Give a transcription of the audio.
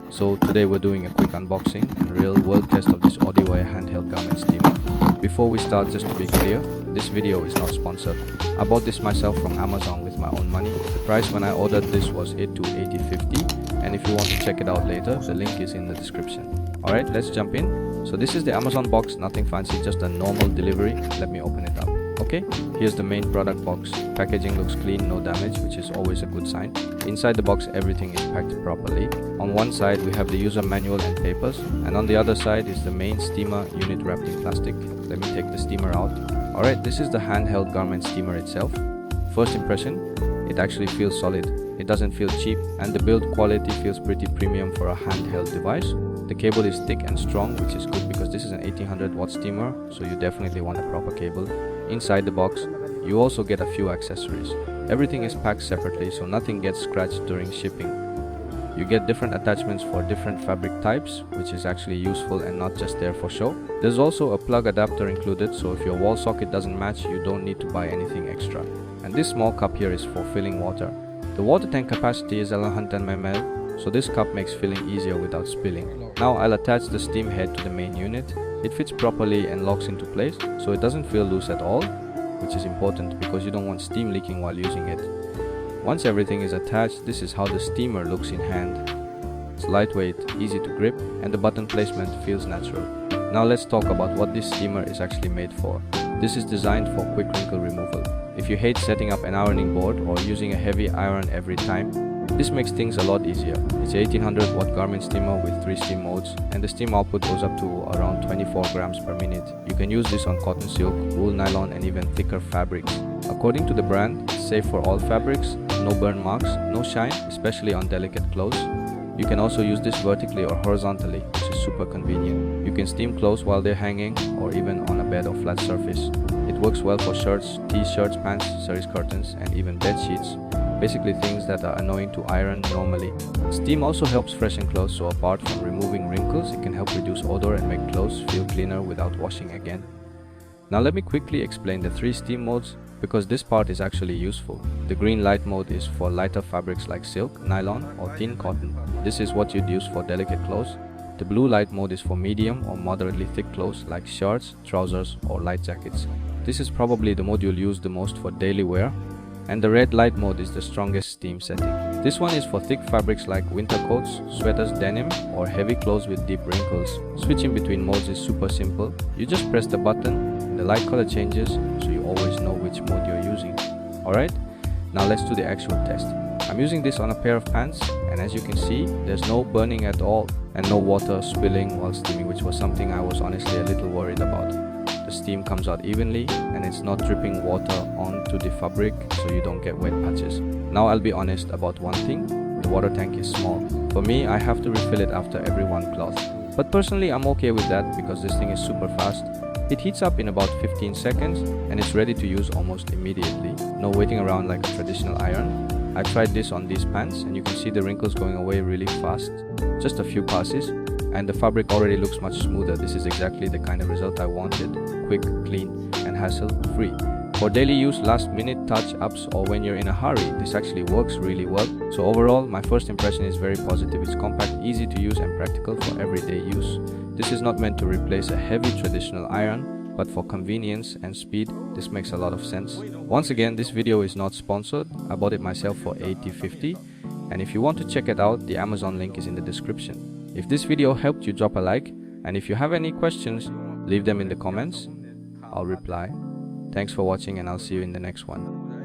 So today we're doing a quick unboxing and real world test of this OWNAIR Handheld Garment Steamer. Before we start, just to be clear, this video is not sponsored. I bought this myself from Amazon with my own money. The price when I ordered this was 8 to 80.50, and if you want to check it out later, the link is in the description. Alright, let's jump in. So this is the Amazon box, nothing fancy, just a normal delivery. Let me open it up. Okay, here's the main product box. Packaging looks clean, no damage, which is always a good sign. Inside the box, everything is packed properly. On one side, we have the user manual and papers, and on the other side is the main steamer unit wrapped in plastic. Let me take the steamer out. Alright, this is the handheld garment steamer itself. First impression, it actually feels solid. It doesn't feel cheap, and the build quality feels pretty premium for a handheld device. The cable is thick and strong, which is good because this is an 1800 watt steamer, so you definitely want a proper cable. Inside the box, you also get a few accessories. Everything is packed separately, so nothing gets scratched during shipping. You get different attachments for different fabric types, which is actually useful and not just there for show. There's also a plug adapter included, so if your wall socket doesn't match, you don't need to buy anything extra. And this small cup here is for filling water. The water tank capacity is 100 ml, so this cup makes filling easier without spilling. Now I'll attach the steam head to the main unit. It fits properly and locks into place, so it doesn't feel loose at all, which is important because you don't want steam leaking while using it. Once everything is attached, this is how the steamer looks in hand. It's lightweight, easy to grip, and the button placement feels natural. Now let's talk about what this steamer is actually made for. This is designed for quick wrinkle removal. If you hate setting up an ironing board or using a heavy iron every time, this makes things a lot easier. It's an 1800 watt garment steamer with 3 steam modes, and the steam output goes up to around 24 grams per minute. You can use this on cotton silk, wool, nylon, and even thicker fabrics. According to the brand, it's safe for all fabrics, no burn marks, no shine, especially on delicate clothes. You can also use this vertically or horizontally, which is super convenient. You can steam clothes while they're hanging or even on a bed or flat surface. It works well for shirts, t-shirts, pants, series curtains, and even bed sheets. Basically things that are annoying to iron normally. Steam also helps freshen clothes, so apart from removing wrinkles, it can help reduce odor and make clothes feel cleaner without washing again. Now let me quickly explain the 3 steam modes, because this part is actually useful. The green light mode is for lighter fabrics like silk, nylon, or thin cotton. This is what you'd use for delicate clothes. The blue light mode is for medium or moderately thick clothes like shirts, trousers, or light jackets. This is probably the mode you'll use the most for daily wear. And the red light mode is the strongest steam setting. This one is for thick fabrics like winter coats, sweaters, denim, or heavy clothes with deep wrinkles. Switching between modes is super simple. You just press the button and the light color changes, so you always know which mode you're using. Alright, now let's do the actual test. I'm using this on a pair of pants, and as you can see, there's no burning at all and no water spilling while steaming, which was something I was honestly a little worried about. The steam comes out evenly and it's not dripping water onto the fabric, so you don't get wet patches. Now I'll be honest about one thing, the water tank is small. For me, I have to refill it after every one cloth. But personally, I'm okay with that because this thing is super fast. It heats up in about 15 seconds and it's ready to use almost immediately. No waiting around like a traditional iron. I tried this on these pants and you can see the wrinkles going away really fast. Just a few passes. And the fabric already looks much smoother. This is exactly the kind of result I wanted. Quick, clean, and hassle-free. For daily use, last-minute touch-ups, or when you're in a hurry, this actually works really well. So overall, my first impression is very positive. It's compact, easy to use, and practical for everyday use. This is not meant to replace a heavy traditional iron, but for convenience and speed, this makes a lot of sense. Once again, this video is not sponsored. I bought it myself for 80.50, and if you want to check it out, the Amazon link is in the description. If this video helped you, drop a like, and if you have any questions, leave them in the comments. I'll reply. Thanks for watching, and I'll see you in the next one.